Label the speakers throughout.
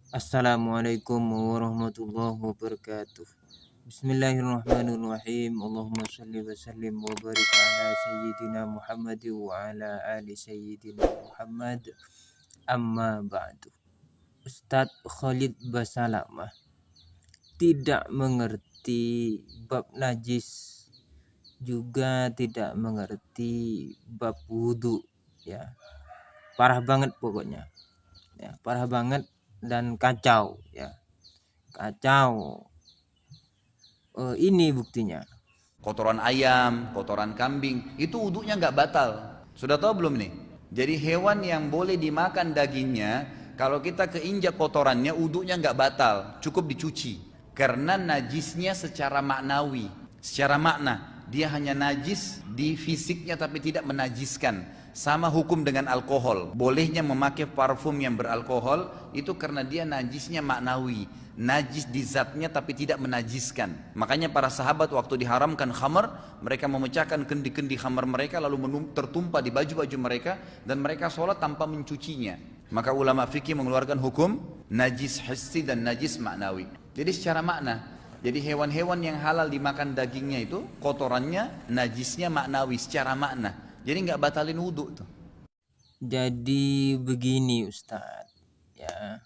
Speaker 1: Assalamualaikum warahmatullahi wabarakatuh. Bismillahirrahmanirrahim. Allahumma salli wa sallim wa barik ala sayyidina Muhammad wa ala ali sayyidina Muhammad. Amma ba'du. Ustadz Khalid Basalamah tidak mengerti bab najis, juga tidak mengerti bab wudhu, ya. Parah banget pokoknya. Ya, parah banget dan kacau, ya. Kacau. Ini buktinya.
Speaker 2: Kotoran ayam, kotoran kambing, itu wudhunya nggak batal. Sudah tahu belum nih? Jadi hewan yang boleh dimakan dagingnya, kalau kita keinjak kotorannya, wudhunya nggak batal, cukup dicuci. Karena najisnya secara maknawi, secara makna, dia hanya najis di fisiknya tapi tidak menajiskan. Sama hukum dengan alkohol, bolehnya memakai parfum yang beralkohol itu karena dia najisnya maknawi, najis di zatnya tapi tidak menajiskan. Makanya para sahabat waktu diharamkan khamar, mereka memecahkan kendi-kendi khamar mereka lalu tertumpah di baju-baju mereka dan mereka sholat tanpa mencucinya. Maka ulama fikih mengeluarkan hukum najis hissi dan najis maknawi. Jadi secara makna, jadi hewan-hewan yang halal dimakan dagingnya itu kotorannya najisnya maknawi secara makna. Jadi nggak batalin wudhu tuh.
Speaker 1: Jadi begini Ustadz, ya.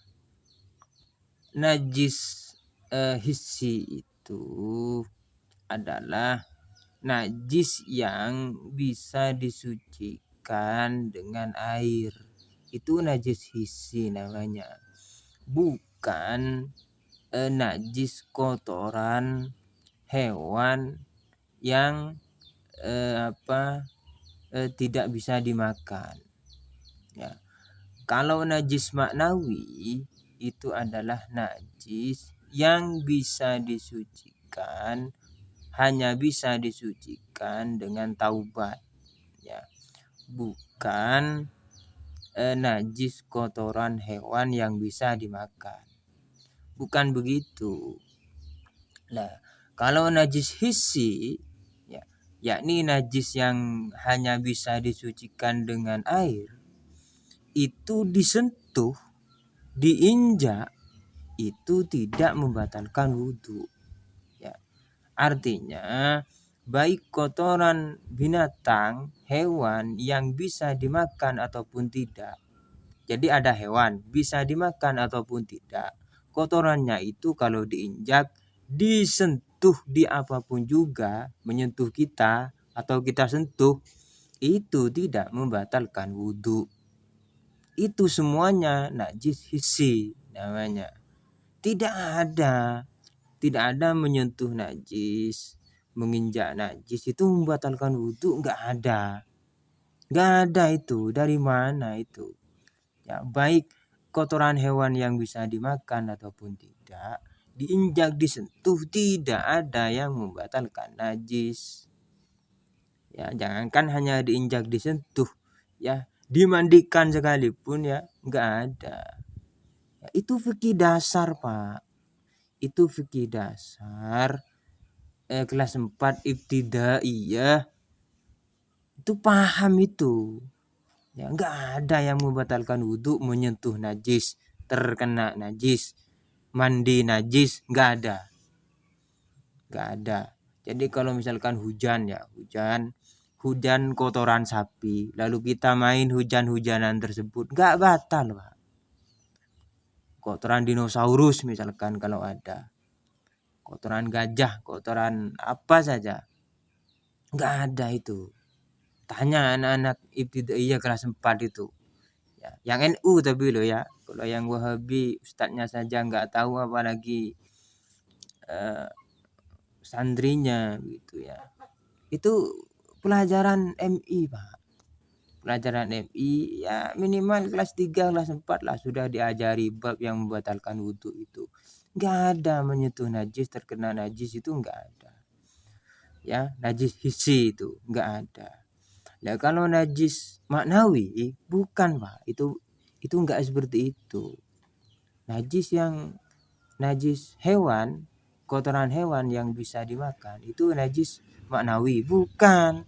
Speaker 1: Najis hissi itu adalah najis yang bisa disucikan dengan air. Itu najis hissi namanya. Bukan najis kotoran hewan yang tidak bisa dimakan, ya. Kalau najis maknawi itu adalah najis yang bisa disucikan, hanya bisa disucikan dengan taubat, ya. Bukan najis kotoran hewan yang bisa dimakan, bukan begitu. Nah, kalau najis hissi, yakni najis yang hanya bisa disucikan dengan air, itu disentuh, diinjak, itu tidak membatalkan wudhu, ya. Artinya baik kotoran binatang, hewan yang bisa dimakan ataupun tidak. Jadi ada hewan bisa dimakan ataupun tidak, kotorannya itu kalau diinjak, disentuh di apapun juga, menyentuh kita atau kita sentuh, itu tidak membatalkan wudhu. Itu semuanya najis hissi namanya. Tidak ada menyentuh najis, menginjak najis itu membatalkan wudhu, nggak ada itu. Dari mana itu? Ya, baik kotoran hewan yang bisa dimakan ataupun tidak, diinjak, disentuh, tidak ada yang membatalkan najis. Ya, jangankan hanya diinjak, disentuh, ya, dimandikan sekalipun, ya, nggak ada. Ya, itu fikih dasar, Pak. Itu fikih dasar kelas 4 ibtidaiyah. Itu paham itu. Ya, nggak ada yang membatalkan wudhu menyentuh najis, terkena najis, mandi najis, nggak ada. Jadi kalau misalkan hujan, ya hujan kotoran sapi, lalu kita main hujan-hujanan tersebut, nggak batal, Pak. Kotoran dinosaurus misalkan kalau ada, kotoran gajah, kotoran apa saja, nggak ada itu. Tanya anak-anak ibtidaiyah kelas 4 itu, ya, yang NU tapi loh, ya. Kalau yang Wahabi ustadznya saja nggak tahu, apalagi santrinya gitu, ya. Itu pelajaran MI, Pak. Pelajaran MI, ya, minimal kelas 3 kelas 4 lah sudah diajari bab yang membatalkan wudhu itu. Nggak ada menyentuh najis, terkena najis, itu nggak ada. Ya, najis hissi itu nggak ada. Nah, kalau najis maknawi bukan, Pak. Itu enggak seperti itu. Najis hewan, kotoran hewan yang bisa dimakan itu najis maknawi, bukan.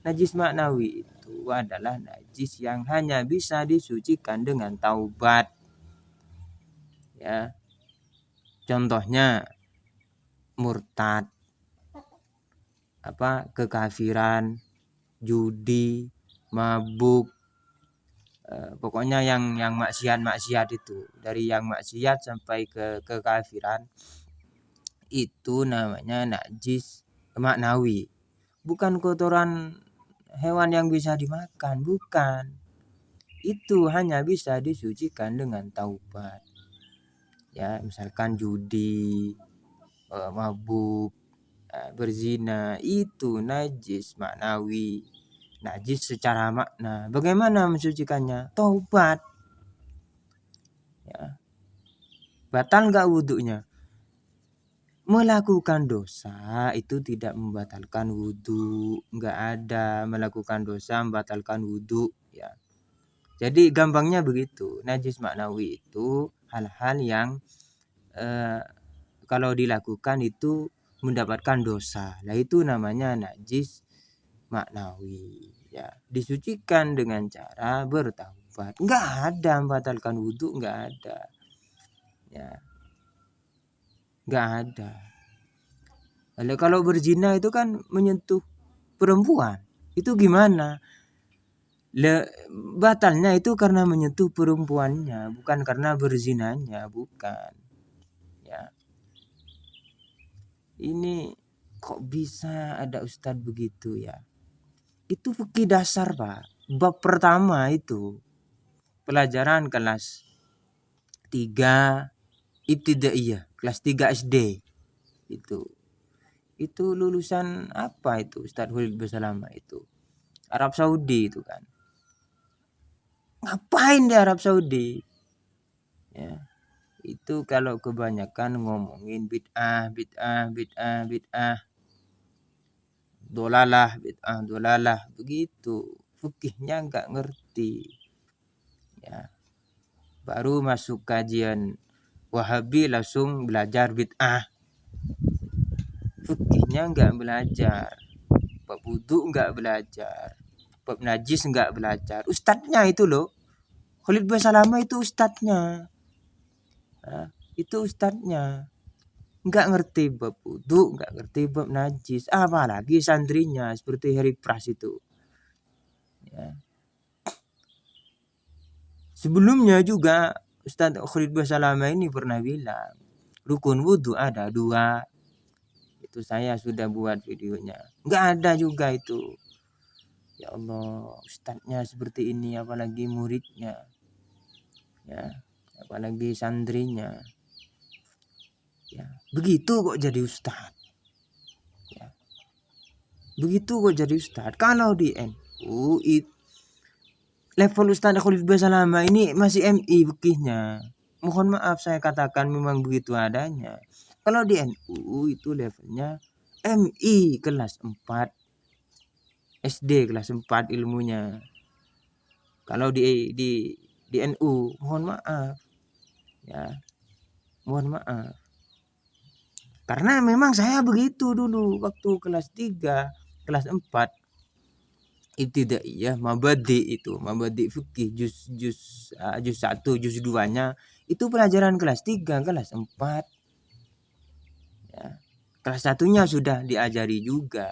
Speaker 1: Najis maknawi itu adalah najis yang hanya bisa disucikan dengan taubat. ya. Contohnya murtad, kekafiran, judi, mabuk, pokoknya yang maksiat itu, dari yang maksiat sampai ke kekafiran, itu namanya najis maknawi, bukan kotoran hewan yang bisa dimakan, bukan. Itu hanya bisa disucikan dengan taubat. Ya, misalkan judi, mabuk, berzina, itu najis maknawi, najis secara makna. Bagaimana mensucikannya? Taubat. Ya. Batal nggak wudhunya? Melakukan dosa itu tidak membatalkan wudhu, nggak ada melakukan dosa membatalkan wudhu, ya. Jadi gampangnya begitu, najis maknawi itu hal-hal yang kalau dilakukan itu mendapatkan dosa. Nah itu namanya najis maknawi, ya. Disucikan dengan cara bertaubat. Nggak ada membatalkan wudhu, nggak ada, ya. Nggak ada. Lalu kalau berzina itu kan menyentuh perempuan, itu gimana? Batalnya itu karena menyentuh perempuannya, bukan karena berzinanya, bukan. Ya. Ini kok bisa ada ustadz begitu, ya? Itu fikih dasar, Pak. Bab pertama itu pelajaran kelas 3 ibtidaiyah, kelas 3 SD. Itu lulusan apa itu Ustadz Khalid Basalamah itu? Arab Saudi itu kan. Ngapain di Arab Saudi? Ya. Itu kalau kebanyakan ngomongin bid'ah, dolalah, begitu. Fikihnya nggak ngerti. Ya. Baru masuk kajian Wahabi langsung belajar bid'ah. Fikihnya nggak belajar. Bab wudu nggak belajar. Bab najis nggak belajar. Ustadznya itu loh. Khalid Basalamah itu ustadznya. Nah, itu ustadznya. Nggak ngerti bab wudu, nggak ngerti bab najis. Apalagi santrinya seperti Heri Pras itu. Ya. Sebelumnya juga Ustadz Khalid Basalamah ini pernah bilang, rukun wudu ada 2. Itu saya sudah buat videonya. Nggak ada juga itu. Ya Allah, ustadznya seperti ini, apalagi muridnya, ya, apalagi santrinya, ya. Begitu kok jadi ustadz, ya. Begitu kok jadi ustadz. Kalau di NU level Ustadz Khalid Basalamah ini masih MI fikihnya. Mohon maaf saya katakan memang begitu adanya. Kalau di NU itu levelnya MI kelas 4, SD kelas 4 ilmunya. Kalau di NU mohon maaf, ya, mohon maaf. Karena memang saya begitu dulu waktu kelas 3, kelas 4 ibtidaiyah mabadi itu, mabadi fikih juz 1, juz 2-nya itu pelajaran kelas 3, kelas 4. Ya. Kelas 1-nya sudah diajari juga,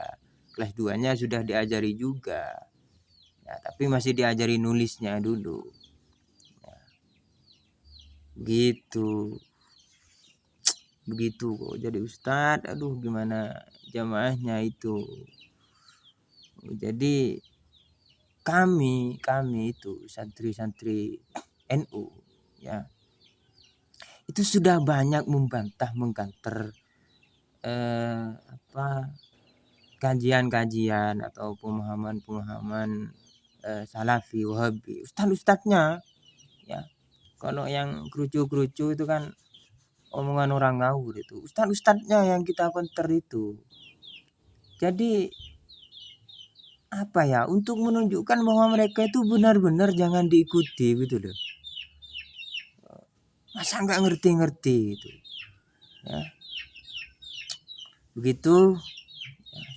Speaker 1: kelas 2-nya sudah diajari juga. Ya, tapi masih diajari nulisnya dulu. Ya. Gitu. Begitu kok jadi ustadz, aduh gimana jamaahnya itu. Jadi kami itu santri-santri NU, ya, itu sudah banyak membantah, mengkanter kajian-kajian atau pemahaman salafi wahabi, ustadz-ustadznya, ya. Kalau yang kerucu-kerucu itu kan omongan orang ngawur, itu ustadz-ustadznya yang kita counter itu. Jadi untuk menunjukkan bahwa mereka itu benar-benar jangan diikuti gitu loh. Masa nggak ngerti-ngerti itu, ya. Begitu,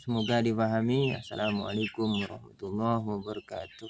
Speaker 1: semoga dipahami. Assalamualaikum warahmatullahi wabarakatuh.